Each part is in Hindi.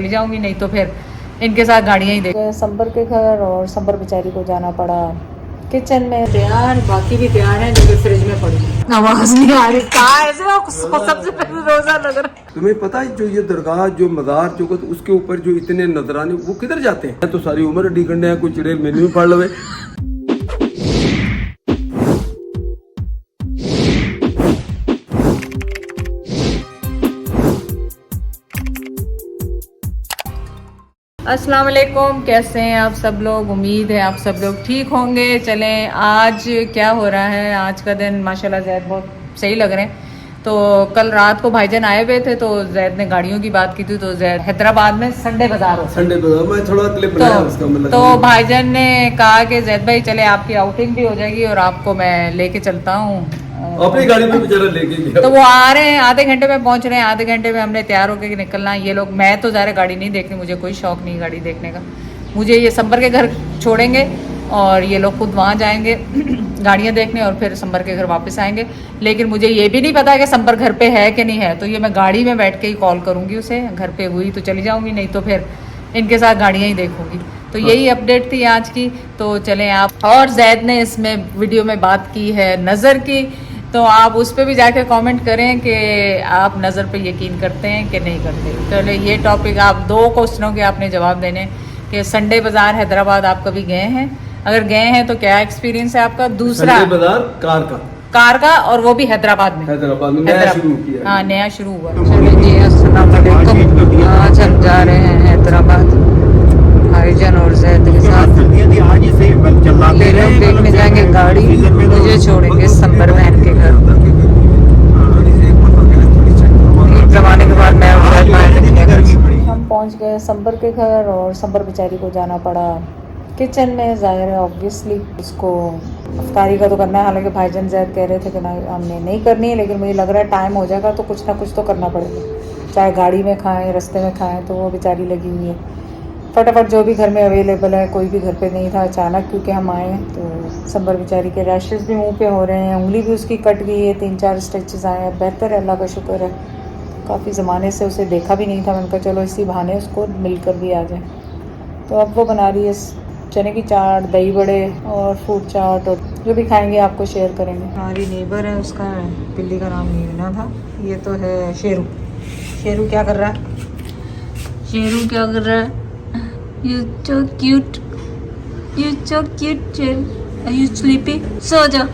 चली जाऊंगी, नहीं तो फिर इनके साथ गाड़ियाँ ही देख। संबर के घर और संबर बेचारी को जाना पड़ा किचन में। तैयार, बाकी भी तैयार है, जो फ्रिज में पड़ी। आवाज नहीं आ रही, कहाँ ऐसे सबसे पहले रोजा लग रहा है। तुम्हें पता है जो ये दरगाह जो मज़ार जो उसके ऊपर जो इतने नजराने वो किधर जाते हैं? तो सारी उम्र डी करने हैं, कुछ चिड़ेल मेन्यू में पढ़ लवे। अस्सलाम वालेकुम, कैसे हैं आप सब लोग? उम्मीद है आप सब लोग ठीक होंगे। चलें, आज क्या हो रहा है? आज का दिन माशाल्लाह जैद बहुत सही लग रहे हैं। तो कल रात को भाईजान आए हुए थे, तो जैद ने गाड़ियों की बात की थी। तो जैद हैदराबाद में संडे बाजार हो, संडे बाजार में थोड़ा क्लिप बनाया उसका मतलब। तो भाईजान ने कहा कि जैद भाई चले, आपकी आउटिंग भी हो जाएगी और आपको मैं लेके चलता हूँ अपनी गाड़ी में बेचारा लेके गया। तो वो आ रहे हैं, आधे घंटे में पहुंच रहे हैं। आधे घंटे में हमने तैयार होकर निकलना है। ये लोग, मैं तो ज़्यादा गाड़ी नहीं देखनी, मुझे कोई शौक नहीं गाड़ी देखने का। मुझे ये संबर के घर छोड़ेंगे और ये लोग खुद वहाँ जाएंगे गाड़ियाँ देखने, और फिर संबर के घर वापस आएंगे। लेकिन मुझे ये भी नहीं पता कि संबर घर पे है कि नहीं है। तो ये मैं गाड़ी में बैठ के ही कॉल करूँगी उसे, घर पे हुई तो चली जाऊँगी, नहीं तो फिर इनके साथ गाड़ियाँ ही देखूँगी। तो यही अपडेट थी आज की। तो चलें आप, और जैद ने इसमें वीडियो में बात की है नज़र की, तो आप उस पर भी जाके कमेंट करें कि आप नज़र पे यकीन करते हैं कि नहीं करते। चलो ये टॉपिक, आप 2 क्वेश्चनों के आपने जवाब देने कि संडे बाज़ार हैदराबाद आप कभी गए हैं? अगर गए हैं तो क्या एक्सपीरियंस है आपका? दूसरा, संडे बाजार कार का, और वो भी हैदराबाद में नया शुरू किया। हाँ, नया शुरू हुआ। चलो जी, अस्सलाम वालेकुम। आज हम जा रहे हैं हैदराबाद भाईजान और जैद के साथ। ये लोग देखने जाएंगे गाड़ी, मुझे छोड़ेंगे संबर बहन के घर। एक जमाने के बाद मैं हम पहुंच गए संबर के घर, और संबर बेचारी को जाना पड़ा किचन में। जाहिर है ऑब्वियसली उसको अफ्तारी का तो करना है। हालांकि भाईजान जैद कह रहे थे कि ना हमने नहीं करनी है, लेकिन मुझे लग रहा है टाइम हो जाएगा तो कुछ ना कुछ तो करना पड़ेगा, चाहे गाड़ी में खाएं, रास्ते में खाएं। तो वो बेचारी लगी हुई है फटाफट जो भी घर में अवेलेबल है। कोई भी घर पे नहीं था, अचानक क्योंकि हम आए हैं। तो संबर बेचारी के रैशेस भी मुंह पे हो रहे हैं, उंगली भी उसकी कट गई है, 3-4 स्टिचेस आए हैं। बेहतर है, अल्लाह का शुक्र है। काफ़ी ज़माने से उसे देखा भी नहीं था। मैंने कहा चलो इसी बहाने उसको मिलकर भी आ जाए। तो अब वो बना रही है चने की चाट, दही बड़े और फ्रूट चाट, और जो भी खाएंगे आपको शेयर करेंगे। हमारी नेबर है, उसका बिल्ली का नाम मीना था। ये तो है शेरू। शेरू क्या कर रहा है? शेरू क्या कर रहा है? You so cute. You so cute. Are you sleepy? सो जाओ,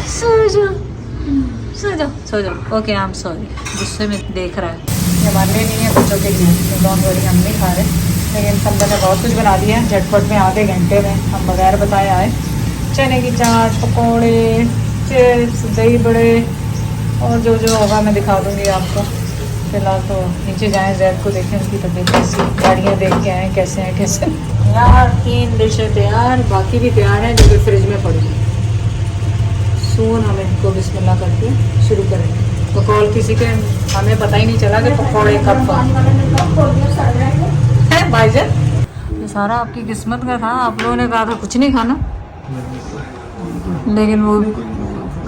सो जाओ, सो जाओ, सो जाओ। Okay, I am sorry. गुस्से में देख रहा है। ये हमारे लिए नहीं है, बच्चों के लिए। तो डोंट वरी, हम नहीं खा रहे। लेकिन संबर ने बहुत कुछ बना दिया है झटपट में, आधे घंटे में। हम बगैर बताए आए। चने की चाट, पकौड़े, चिप्स, दही बड़े, और जो जो होगा मैं दिखा दूँगी आपको। फिलहाल तो नीचे जाएं, जैद को देखें उसकी तबीयत कैसी, गाड़ियाँ देख के आएँ कैसे हैं कैसे। यार 3 डिशें तैयार, बाकी भी तैयार हैं, जो कि फ्रिज में पड़ी हैं। सून हम इनको बिस्मिल्लाह करके शुरू करेंगे। तो कॉल किसी के हमें पता ही नहीं चला कि पकौड़े कब है। भाईजान, ये सारा आपकी किस्मत का था। आप लोगों ने कहा था कुछ नहीं खाना, लेकिन वो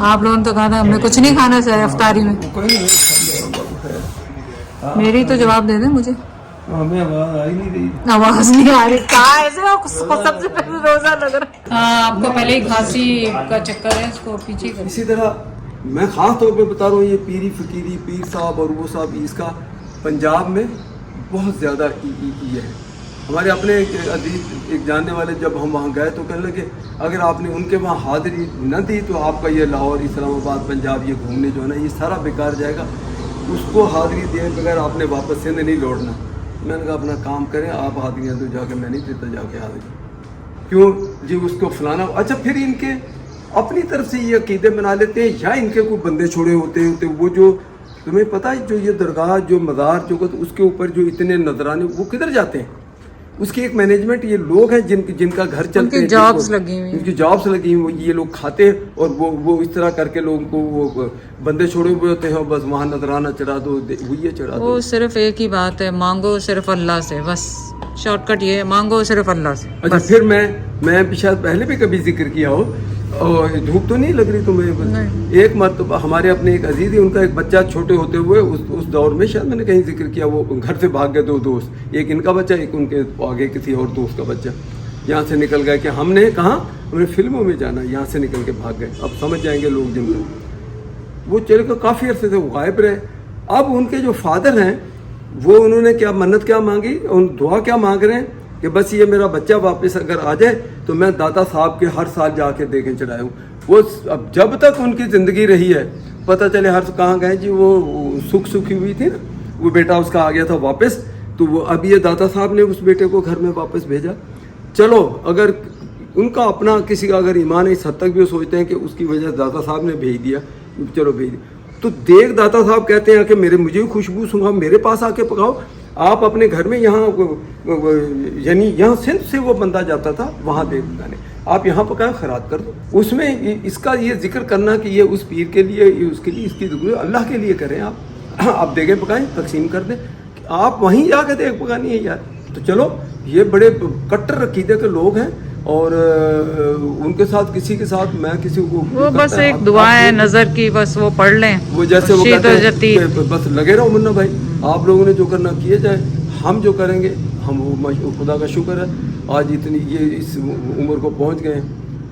आप लोगों ने तो कहा था हमने कुछ नहीं खाना सर अफ्तारी में। मेरी तो जवाब दे दे मुझे। हमें आवाज आ ही नहीं रही। आवाज नहीं आ रही, कहाँ ऐसे सबसे पहले रोजा लग रहा है। हाँ, आपको पहले ही खांसी का चक्कर है, इसको पीछे कर। इसी तरह मैं खास तौर पे बता रहा हूँ, ये पीरी फकीरी पीर साहब और वो साहब, इसका पंजाब में बहुत ज़्यादा ये है। हमारे अपने एक जानने वाले, जब हम वहाँ गए तो कहने लगे अगर आपने उनके वहाँ हाजिरी न दी तो आपका ये लाहौर, इस्लामाबाद, पंजाब, ये घूमने जो है ना, ये सारा बेकार जाएगा। उसको हाजिरी दिए बगैर आपने वापस से नहीं लौटना। मैंने कहा अपना काम करें आप, हाजिरियाँ तो जाके मैं नहीं देता जाके हाजिरी। क्यों जी उसको फलाना। अच्छा, फिर इनके अपनी तरफ से ये अकीदे बना लेते हैं, या इनके कोई बंदे छोड़े होते वो जो तुम्हें पता है जो ये दरगाह जो मज़ार जो उसके ऊपर जो इतने नजराने वो किधर जाते हैं? उसकी एक मैनेजमेंट, ये लोग हैं जिनका घर चलते हैं, जॉब्स लगी हुई, उनकी जॉब्स लगी हुई, ये लोग खाते हैं और वो इस तरह करके लोगों को वो बंदे छोड़े हुए होते हैं। बस वहाँ नजराना चढ़ा दो, वही चढ़ा दो। वो सिर्फ एक ही बात है, मांगो सिर्फ अल्लाह से, बस शॉर्टकट ये है, मांगो सिर्फ अल्लाह से। अच्छा, फिर मैं शायद पहले भी कभी जिक्र किया हो, और धूप तो नहीं लग रही तुम्हें? एक मरतबा हमारे अपने एक अजीज, उनका एक बच्चा छोटे होते हुए उस दौर में, शायद मैंने कहीं जिक्र किया, वो घर से भाग गए 2 दोस्त, एक इनका बच्चा, एक उनके आगे किसी और दोस्त का बच्चा, यहाँ से निकल गए कि हमने कहा हमने फिल्मों में जाना, यहाँ से निकल के भाग गए। अब समझ जाएंगे लोग जिनका वो चले गए, काफ़ी अरसे से वो गायब रहे। अब उनके जो फादर हैं वो उन्होंने क्या मन्नत क्या मांगी, उन दुआ क्या मांग रहे हैं कि बस ये मेरा बच्चा वापस अगर आ जाए तो मैं दादा साहब के हर साल जाके देखें चढ़ाया हूँ। वो अब जब तक उनकी ज़िंदगी रही है, पता चले हर कहाँ गए जी, वो सुखी हुई थी ना, वो बेटा उसका आ गया था वापस, तो वो अब ये दादा साहब ने उस बेटे को घर में वापस भेजा। चलो अगर उनका अपना किसी का अगर ईमान है, इस हद तक भी वो सोचते हैं कि उसकी वजह से दादा साहब ने भेज दिया, चलो भेज दिया, तो देख दादा साहब कहते हैं कि मेरे मुझे खुशबू सुंघाओ, मेरे पास आके पकाओ। आप अपने घर में यहाँ यानी यहाँ सिंध से वो बंदा जाता था वहाँ देख पकाने, आप यहाँ पकाएं, खैरात कर दो। उसमें इसका ये जिक्र करना कि ये उस पीर के लिए, ये उसके लिए, इसकी अल्लाह के लिए करें। आप देखें पकाएं, तकसीम कर दें, आप वहीं जाके देख पकानी है यार। तो चलो ये बड़े कट्टर अकीदे के लोग हैं और उनके साथ किसी के साथ मैं किसी को वो बस एक दुआ है नजर की, बस वो पढ़ लें, वो जैसे वो कहते हैं बस लगे रहो मुन्ना भाई, आप लोगों ने जो करना किए जाए, हम जो करेंगे हम वो खुदा का शुक्र है आज इतनी ये इस उम्र को पहुंच गए,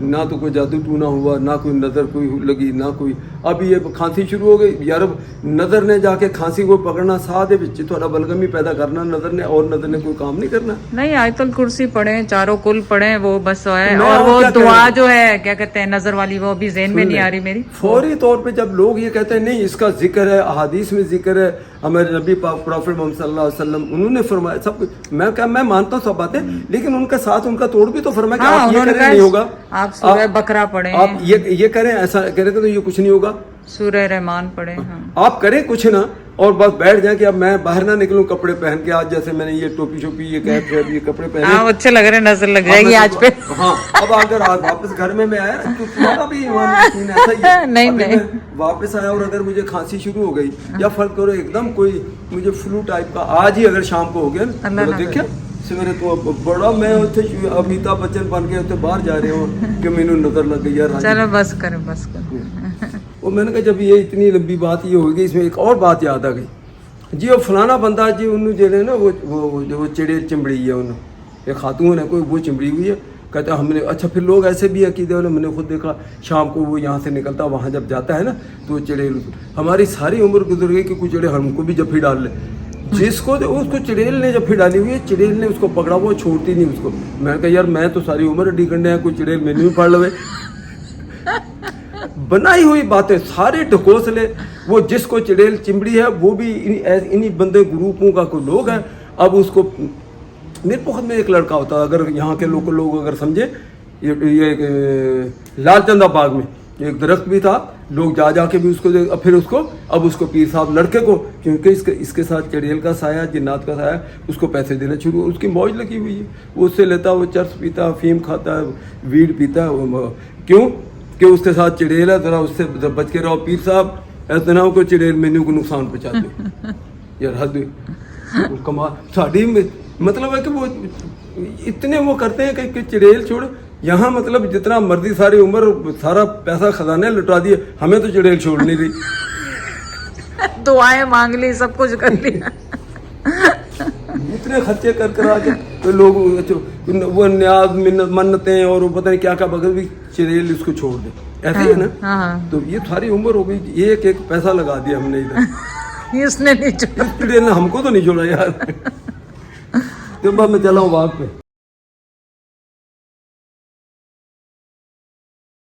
ना तो कोई जादू टूना हुआ, ना कोई नज़र कोई लगी, ना कोई अभी ये खांसी शुरू हो गई यार। नज़र ने जाके खांसी को पकड़ना, साथ विच थोड़ा बलगमी पैदा करना नज़र ने, और नज़र ने कोई काम नहीं करना। नहीं, आयतुल कुर्सी पढ़े, चारों कुल पढ़े, वो बस है। और वो दुआ जो है क्या कहते हैं नजर वाली, वो अभी ज़हन में नहीं आ रही मेरी। फौरी तौर पे जब लोग ये कहते हैं नहीं इसका जिक्र है, अहादीस में जिक्र है, हमारे नबी प्रॉफेट मोहम्मद सल्लल्लाहु अलैहि वसल्लम उन्होंने फरमाया सब कुछ, मैं मानता हूँ सब बातें, लेकिन उनके साथ उनका तोड़ भी तो फरमाया कि आप ये करें नहीं होगा, आप सूरह बकरा पढ़े, आप ये करें, ऐसा करें तो ये कुछ नहीं होगा, सूरह रहमान पढ़े। हाँ। आप करें कुछ ना और बस बैठ जाए कि अब मैं बाहर ना निकलूं कपड़े पहन के, आज जैसे मैंने ये टोपी शोपी ये कैप ये कपड़े पहने, हाँ अच्छे लग रहे, नजर लग जाएगी आज पे। हाँ अब अगर आज वापस घर में मैं आया तो तुम्हारा भी ऐसा ही है। नहीं वापस आया और अगर मुझे खांसी शुरू हो गई या फर्क करो एकदम कोई मुझे फ्लू टाइप का आज ही अगर शाम को हो गया ना, तो देखिए सवेरे तो बड़ा मैं अमिताभ बच्चन बन के बाहर जा रहे हो कि मैंने नजर लग गई यार। चलो बस कर। वो मैंने कहा जब ये इतनी लंबी बात ये होगी, इसमें एक और बात याद आ गई जी, वो फलाना बंदा जी उन्होंने जो है ना वो चिड़ेल चिमड़ी है, उन्होंने एक खातून है कोई, वो चिमड़ी हुई है, कहते हमने अच्छा फिर लोग ऐसे भी अकीदे वाले, मैंने खुद देखा शाम को वो यहाँ से निकलता वहाँ जब जाता है ना तो चिड़ेल, हमारी सारी उम्र गुजर गई कि कोई चिड़ेल हमको भी जफ्फी डाल ले, जिसको उसको चिड़ेल ने जफ्फी डाली हुई है, चिड़ेल ने उसको पकड़ा, वो छोड़ती नहीं उसको। मैंने कहा यार मैं तो सारी उम्र डी करने हैं, कोई चिड़ेल मैंने भी पढ़ लवे। बनाई हुई बातें सारे ढकोसले, वो जिसको चिड़ेल चिमड़ी है वो भी इन्हीं बंदे ग्रुपों का कोई लोग है। अब उसको मेरे पोखत में एक लड़का होता है, अगर यहाँ के लोग अगर समझे, ये लालचंदा बाग में एक दरख्त भी था, लोग जा के भी उसको फिर उसको पीर साहब लड़के को, क्योंकि इसके साथ चिड़ेल का साया, जिन्नात का साया, उसको पैसे देना शुरू, उसकी मौज लगी हुई है, वो उससे लेता, वो चर्स पीता, अफीम खाता है, वीड पीता है, क्यों कि उसके साथ चिड़ेल है, जरा उससे बच के रहो पीर साहब, ऐसा ना हो को चिड़ेल मेन्यू को नुकसान पहुँचा दे। यार हद कमाल साड़ी में, मतलब है कि वो इतने वो करते हैं कि चिड़ेल छोड़, यहाँ मतलब जितना मर्जी सारी उम्र सारा पैसा खजाने लुटा दिए, हमें तो चिड़ेल छोड़ नहीं रही। दुआएं मांग ली, सब कुछ कर लिया, इतने खर्चे कर आके तो लोग वो न्याज मन्नतें और वो पता नहीं क्या क्या बगैर भी चिड़ेल उसको छोड़ दे, ऐसे ही है ना। हाँ। तो ये सारी उम्र हो गई, एक पैसा लगा दिया हमने इधर, इसने नहीं छोड़ा, चिड़ेल ने हमको तो नहीं छोड़ा यार। तो मैं चला हूँ वहां पे।